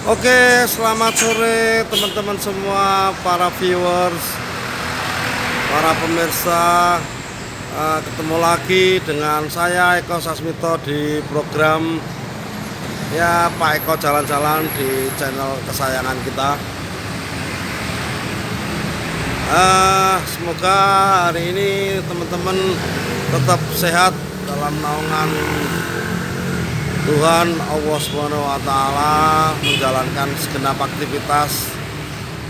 Oke, selamat sore teman-teman semua, para viewers, para pemirsa. Ketemu lagi dengan saya Eko Sasmito di program ya Pak Eko Jalan-Jalan di channel kesayangan kita. Semoga hari ini teman-teman tetap sehat dalam naungan Tuhan Allah Subhanahu wa Ta'ala, menjalankan segenap aktivitas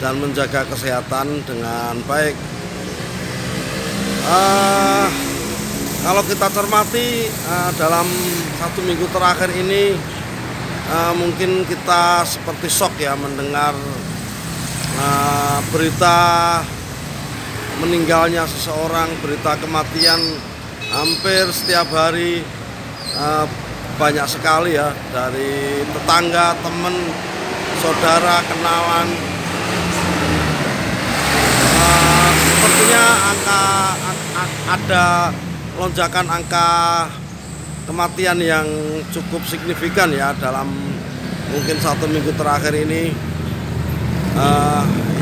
dan menjaga kesehatan dengan baik. Kalau kita cermati dalam 1 minggu terakhir ini, mungkin kita seperti shock ya mendengar berita meninggalnya seseorang, berita kematian hampir setiap hari. Banyak sekali ya, dari tetangga, teman, saudara, kenalan. Sepertinya ada lonjakan angka kematian yang cukup signifikan ya dalam mungkin 1 minggu terakhir ini.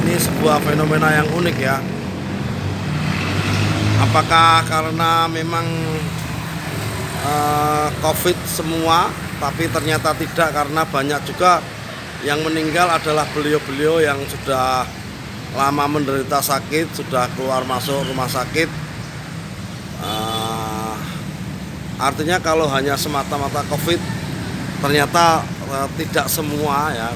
Ini sebuah fenomena yang unik ya. Apakah karena memang COVID semua, tapi ternyata tidak, karena banyak juga yang meninggal adalah beliau-beliau yang sudah lama menderita sakit, sudah keluar masuk rumah sakit. Artinya kalau hanya semata-mata COVID, ternyata tidak semua ya,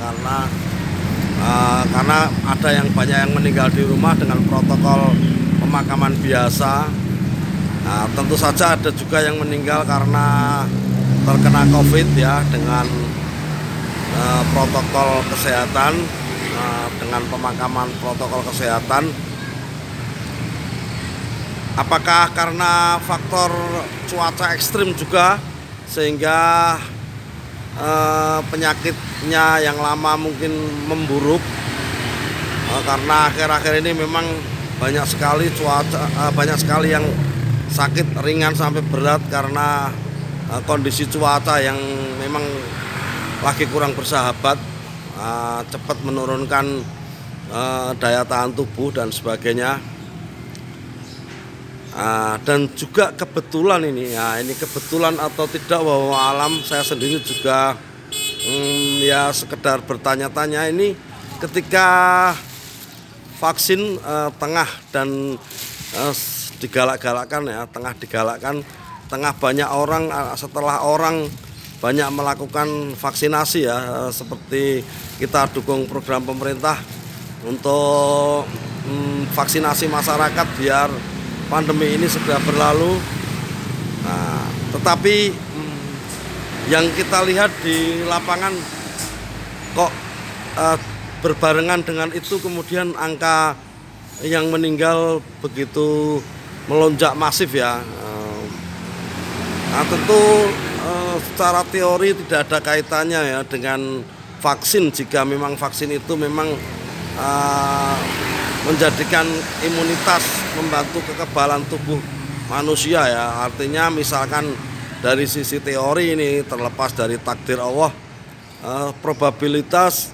karena ada yang banyak yang meninggal di rumah dengan protokol pemakaman biasa. Nah, tentu saja ada juga yang meninggal karena terkena COVID ya, dengan protokol kesehatan, dengan pemakaman protokol kesehatan. Apakah karena faktor cuaca ekstrim juga sehingga penyakitnya yang lama mungkin memburuk? Karena akhir-akhir ini memang banyak sekali yang sakit ringan sampai berat karena kondisi cuaca yang memang lagi kurang bersahabat, cepat menurunkan daya tahan tubuh dan sebagainya. Dan juga kebetulan ini kebetulan atau tidak wallahu alam, saya sendiri juga ya sekedar bertanya-tanya ini ketika vaksin tengah dan tengah banyak orang, setelah orang banyak melakukan vaksinasi ya, seperti kita dukung program pemerintah untuk vaksinasi masyarakat biar pandemi ini segera berlalu. Nah, tetapi yang kita lihat di lapangan kok berbarengan dengan itu kemudian angka yang meninggal begitu melonjak masif ya. Nah, tentu secara teori tidak ada kaitannya ya dengan vaksin, jika memang vaksin itu memang menjadikan imunitas, membantu kekebalan tubuh manusia ya. Artinya misalkan dari sisi teori ini, terlepas dari takdir Allah, probabilitas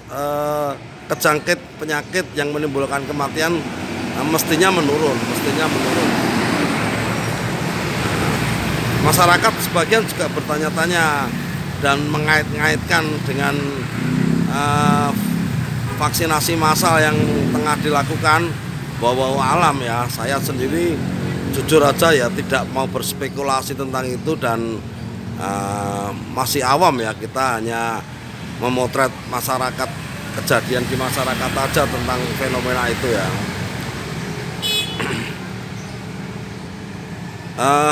kejangkit penyakit yang menimbulkan kematian mestinya menurun. Masyarakat sebagian juga bertanya-tanya dan mengait-ngaitkan dengan vaksinasi massal yang tengah dilakukan. Wallahu alam ya, saya sendiri jujur aja ya tidak mau berspekulasi tentang itu dan masih awam ya, kita hanya memotret masyarakat, kejadian di masyarakat aja tentang fenomena itu ya.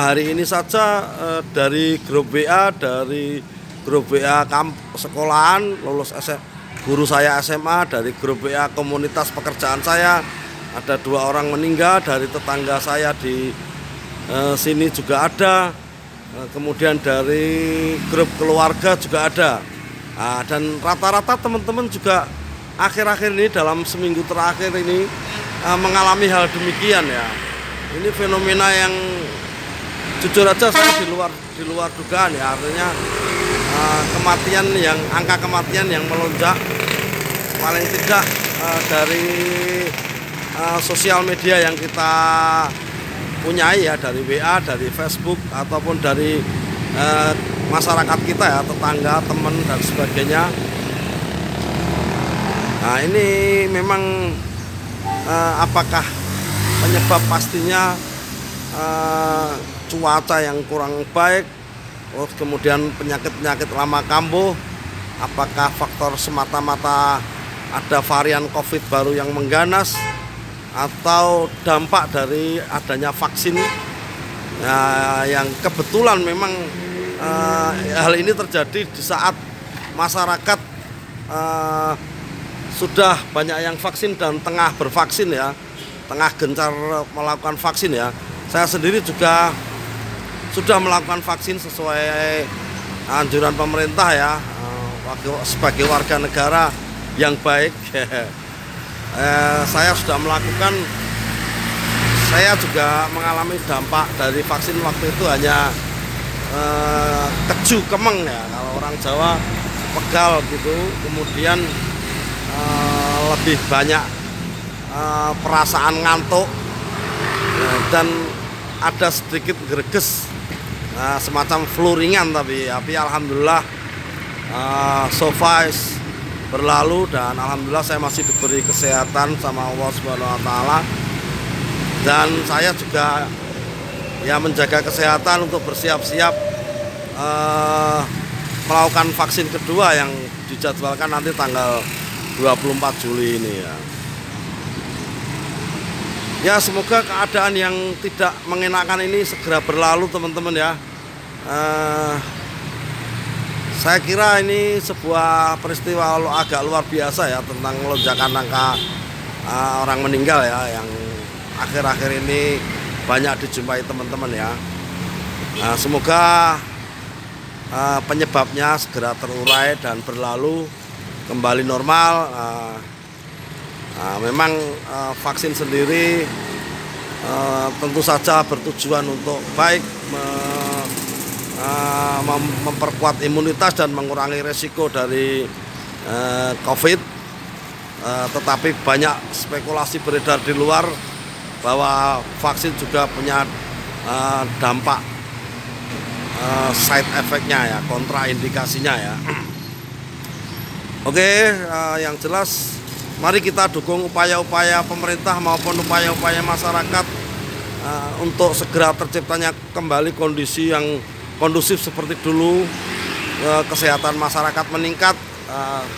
Hari ini saja dari grup WA sekolahan lulus guru saya SMA, dari grup WA komunitas pekerjaan saya ada 2 orang meninggal, dari tetangga saya di sini juga ada, kemudian dari grup keluarga juga ada. Dan rata-rata teman-teman juga akhir-akhir ini, dalam seminggu terakhir ini mengalami hal demikian ya. Ini fenomena yang jujur aja saya di luar dugaan ya, artinya angka kematian yang melonjak paling tidak dari sosial media yang kita punyai ya, dari WA, dari Facebook ataupun dari masyarakat kita ya, tetangga, teman dan sebagainya. Nah ini memang apakah penyebab pastinya cuaca yang kurang baik, kemudian penyakit-penyakit lama kambuh, apakah faktor semata-mata ada varian COVID baru yang mengganas, atau dampak dari adanya vaksin yang kebetulan memang hal ini terjadi di saat masyarakat sudah banyak yang vaksin dan tengah bervaksin ya, tengah gencar melakukan vaksin ya. Saya sendiri juga sudah melakukan vaksin sesuai anjuran pemerintah ya, sebagai warga negara yang baik. Saya sudah melakukan, saya juga mengalami dampak dari vaksin waktu itu hanya keju kemeng ya, kalau orang Jawa pegal gitu, kemudian lebih banyak perasaan ngantuk dan ada sedikit greges, semacam flu ringan, tapi alhamdulillah so far berlalu dan alhamdulillah saya masih diberi kesehatan sama Allah Subhanahu wa taala, dan saya juga ya menjaga kesehatan untuk bersiap-siap melakukan vaksin kedua yang dijadwalkan nanti tanggal 24 Juli ini ya. Ya semoga keadaan yang tidak mengenakan ini segera berlalu teman-teman ya. Saya kira ini sebuah peristiwa agak luar biasa ya, tentang lonjakan angka orang meninggal ya, yang akhir-akhir ini banyak dijumpai teman-teman ya. Semoga penyebabnya segera terurai dan berlalu kembali normal. Memang vaksin sendiri tentu saja bertujuan untuk baik memperkuat imunitas dan mengurangi resiko dari COVID, tetapi banyak spekulasi beredar di luar bahwa vaksin juga punya dampak side effect-nya ya, kontraindikasinya ya. Oke, yang jelas mari kita dukung upaya-upaya pemerintah maupun upaya-upaya masyarakat untuk segera terciptanya kembali kondisi yang kondusif seperti dulu, kesehatan masyarakat meningkat,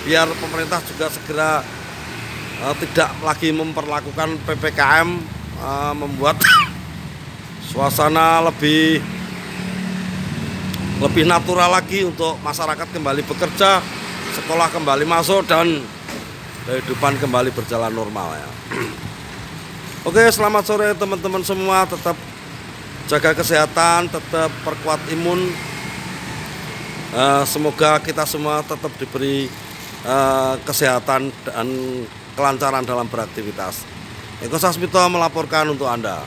biar pemerintah juga segera tidak lagi memperlakukan PPKM, membuat suasana lebih natural lagi untuk masyarakat kembali bekerja, sekolah kembali masuk, dan kehidupan kembali berjalan normal ya. Oke, selamat sore teman-teman semua, tetap jaga kesehatan, tetap perkuat imun. Semoga kita semua tetap diberi kesehatan dan kelancaran dalam beraktivitas. Eko Sasmito melaporkan untuk Anda.